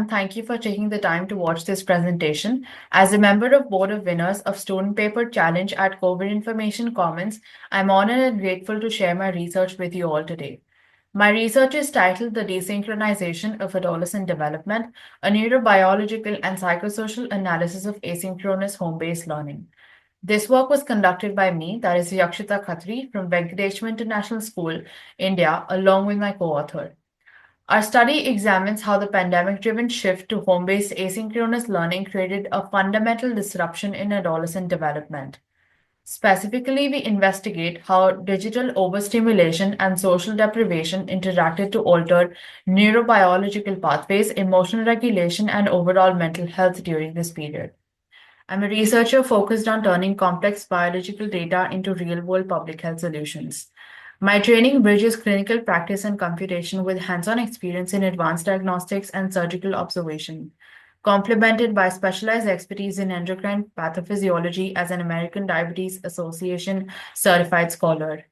Thank you for taking the time to watch this presentation. As a member of Board of Winners of Student Paper Challenge at COVID Information Commons, I'm honored and grateful to share my research with you all today. My research is titled The Desynchronization of Adolescent Development, a Neurobiological and Psychosocial Analysis of Asynchronous Home-Based Learning. This work was conducted by me, that is Yakshita Khatri from Venkateshwar International School, India, along with my co-author. Our study examines how the pandemic-driven shift to home-based asynchronous learning created a fundamental disruption in adolescent development. Specifically, we investigate how digital overstimulation and social deprivation interacted to alter neurobiological pathways, emotional regulation, and overall mental health during this period. I'm a researcher focused on turning complex biological data into real-world public health solutions. My training bridges clinical practice and computation with hands-on experience in advanced diagnostics and surgical observation, complemented by specialized expertise in endocrine pathophysiology as an American Diabetes Association certified scholar.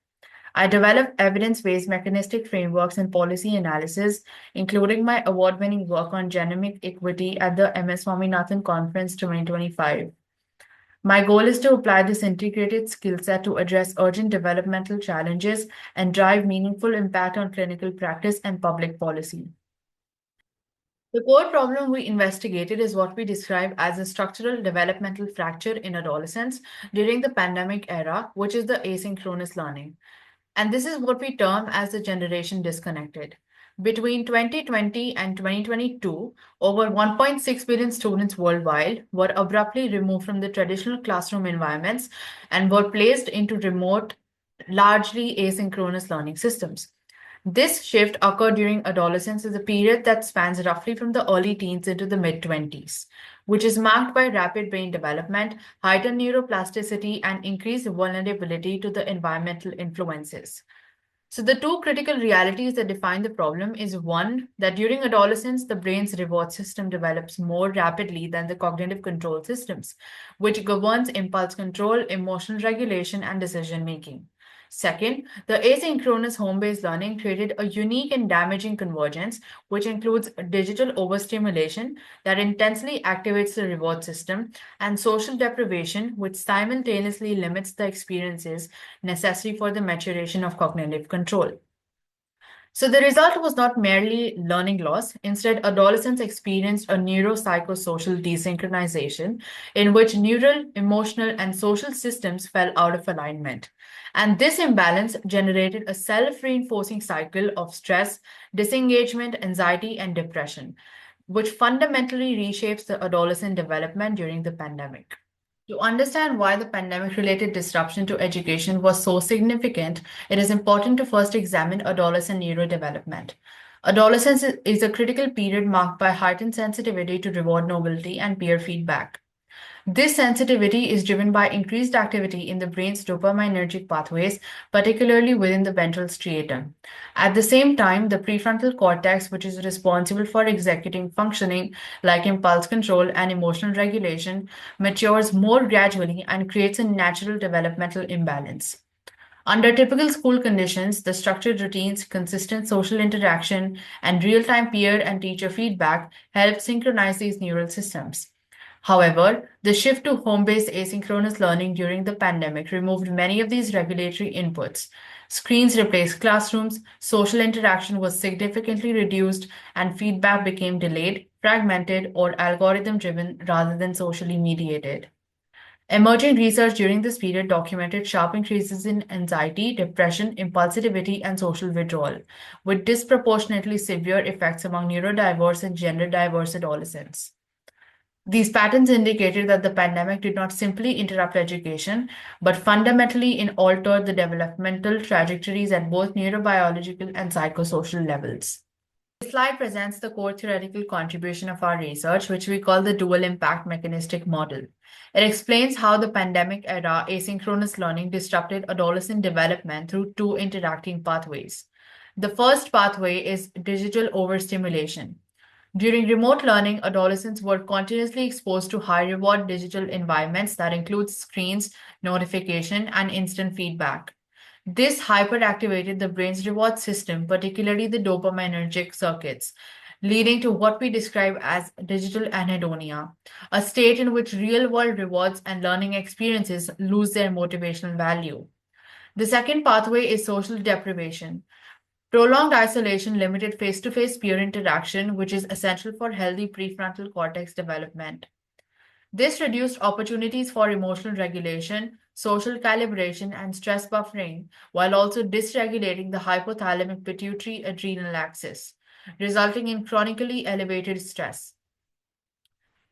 I develop evidence-based mechanistic frameworks and policy analysis, including my award-winning work on genomic equity at the MS Swaminathan Conference 2025. My goal is to apply this integrated skill set to address urgent developmental challenges and drive meaningful impact on clinical practice and public policy. The core problem we investigated is what we describe as a structural developmental fracture in adolescents during the pandemic era, which is the asynchronous learning. And this is what we term as the generation disconnected. Between 2020 and 2022, over 1.6 billion students worldwide were abruptly removed from the traditional classroom environments and were placed into remote, largely asynchronous learning systems. This shift occurred during adolescence as a period that spans roughly from the early teens into the mid-20s, which is marked by rapid brain development, heightened neuroplasticity, and increased vulnerability to the environmental influences. So the two critical realities that define the problem is one, that during adolescence, the brain's reward system develops more rapidly than the cognitive control systems, which governs impulse control, emotional regulation, and decision making. Second, the asynchronous home-based learning created a unique and damaging convergence, which includes digital overstimulation that intensely activates the reward system and social deprivation, which simultaneously limits the experiences necessary for the maturation of cognitive control. So the result was not merely learning loss. Instead, adolescents experienced a neuropsychosocial desynchronization in which neural, emotional, and social systems fell out of alignment. And this imbalance generated a self-reinforcing cycle of stress, disengagement, anxiety, and depression, which fundamentally reshapes the adolescent development during the pandemic. To understand why the pandemic-related disruption to education was so significant, it is important to first examine adolescent neurodevelopment. Adolescence is a critical period marked by heightened sensitivity to reward novelty and peer feedback. This sensitivity is driven by increased activity in the brain's dopaminergic pathways, particularly within the ventral striatum. At the same time, the prefrontal cortex, which is responsible for executing functioning like impulse control and emotional regulation, matures more gradually and creates a natural developmental imbalance. Under typical school conditions, the structured routines, consistent social interaction, and real-time peer and teacher feedback help synchronize these neural systems. However, the shift to home-based asynchronous learning during the pandemic removed many of these regulatory inputs. Screens replaced classrooms, social interaction was significantly reduced, and feedback became delayed, fragmented, or algorithm-driven rather than socially mediated. Emerging research during this period documented sharp increases in anxiety, depression, impulsivity, and social withdrawal, with disproportionately severe effects among neurodiverse and gender diverse adolescents. These patterns indicated that the pandemic did not simply interrupt education, but fundamentally altered the developmental trajectories at both neurobiological and psychosocial levels. This slide presents the core theoretical contribution of our research, which we call the dual impact mechanistic model. It explains how the pandemic era asynchronous learning disrupted adolescent development through two interacting pathways. The first pathway is digital overstimulation. During remote learning, adolescents were continuously exposed to high-reward digital environments that include screens, notification, and instant feedback. This hyperactivated the brain's reward system, particularly the dopaminergic circuits, leading to what we describe as digital anhedonia, a state in which real world rewards and learning experiences lose their motivational value. The second pathway is social deprivation. Prolonged isolation limited face to face peer interaction, which is essential for healthy prefrontal cortex development. This reduced opportunities for emotional regulation, social calibration, and stress buffering, while also dysregulating the hypothalamic pituitary adrenal axis, resulting in chronically elevated stress.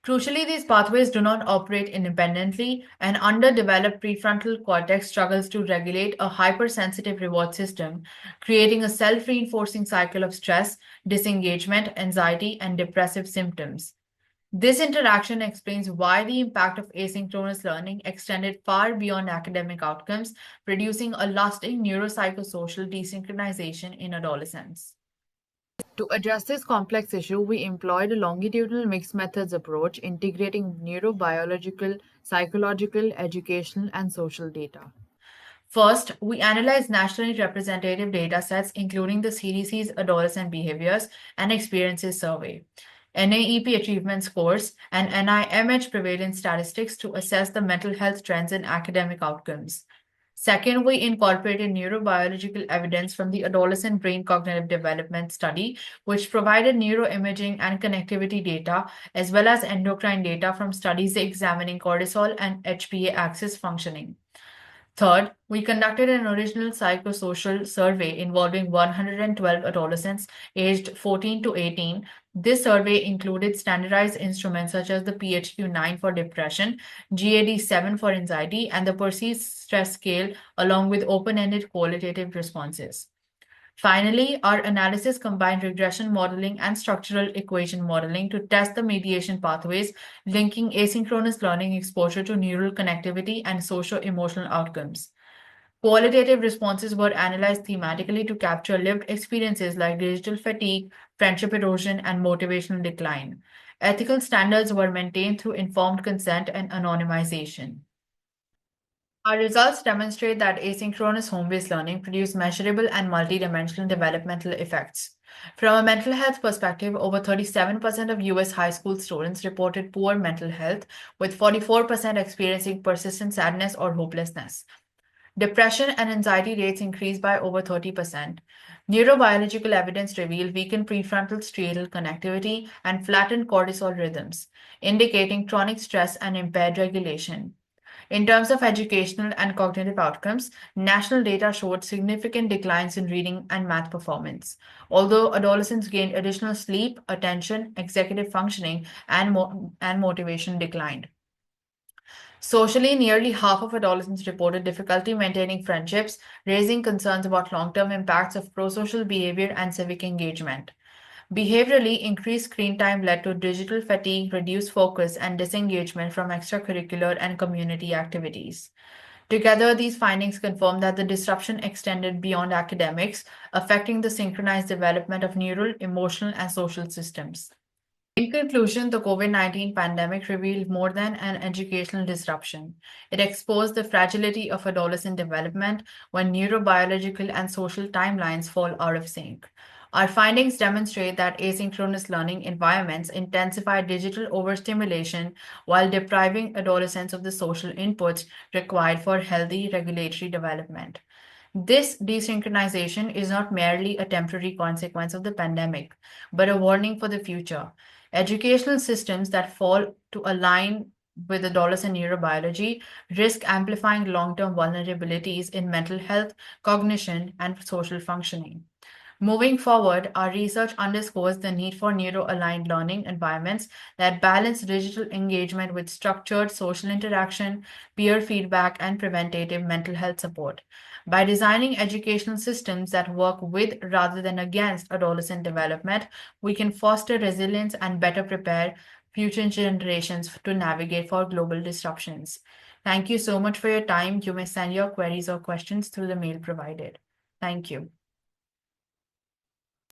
Crucially, these pathways do not operate independently. An underdeveloped prefrontal cortex struggles to regulate a hypersensitive reward system, creating a self reinforcing cycle of stress, disengagement, anxiety, and depressive symptoms. This interaction explains why the impact of asynchronous learning extended far beyond academic outcomes, producing a lasting neuropsychosocial desynchronization in adolescents. To address this complex issue, we employed a longitudinal mixed methods approach, integrating neurobiological, psychological, educational, and social data. First, we analyzed nationally representative data sets, including the CDC's Adolescent Behaviors and Experiences Survey, NAEP achievement scores, and NIMH prevalence statistics to assess the mental health trends and academic outcomes. Second, we incorporated neurobiological evidence from the Adolescent Brain Cognitive Development Study, which provided neuroimaging and connectivity data, as well as endocrine data from studies examining cortisol and HPA axis functioning. Third, we conducted an original psychosocial survey involving 112 adolescents aged 14 to 18. This survey included standardized instruments such as the PHQ-9 for depression, GAD-7 for anxiety, and the perceived stress scale, along with open-ended qualitative responses. Finally, our analysis combined regression modeling and structural equation modeling to test the mediation pathways linking asynchronous learning exposure to neural connectivity and socio-emotional outcomes. Qualitative responses were analyzed thematically to capture lived experiences like digital fatigue, friendship erosion, and motivational decline. Ethical standards were maintained through informed consent and anonymization. Our results demonstrate that asynchronous home-based learning produces measurable and multidimensional developmental effects. From a mental health perspective, over 37% of US high school students reported poor mental health, with 44% experiencing persistent sadness or hopelessness. Depression and anxiety rates increased by over 30%. Neurobiological evidence revealed weakened prefrontal striatal connectivity and flattened cortisol rhythms, indicating chronic stress and impaired regulation. In terms of educational and cognitive outcomes, national data showed significant declines in reading and math performance. Although adolescents gained additional sleep, attention, executive functioning, and motivation declined. Socially, nearly half of adolescents reported difficulty maintaining friendships, raising concerns about long term impacts of prosocial behavior and civic engagement. Behaviorally, increased screen time led to digital fatigue, reduced focus, and disengagement from extracurricular and community activities. Together, these findings confirm that the disruption extended beyond academics, affecting the synchronized development of neural, emotional, and social systems. In conclusion, the COVID-19 pandemic revealed more than an educational disruption. It exposed the fragility of adolescent development when neurobiological and social timelines fall out of sync. Our findings demonstrate that asynchronous learning environments intensify digital overstimulation while depriving adolescents of the social inputs required for healthy regulatory development. This desynchronization is not merely a temporary consequence of the pandemic, but a warning for the future. Educational systems that fall to align with adolescent neurobiology risk amplifying long term vulnerabilities in mental health, cognition, and social functioning. Moving forward, our research underscores the need for neuro-aligned learning environments that balance digital engagement with structured social interaction, peer feedback, and preventative mental health support. By designing educational systems that work with rather than against adolescent development, we can foster resilience and better prepare future generations to navigate for global disruptions. Thank you so much for your time. You may send your queries or questions through the mail provided. Thank you.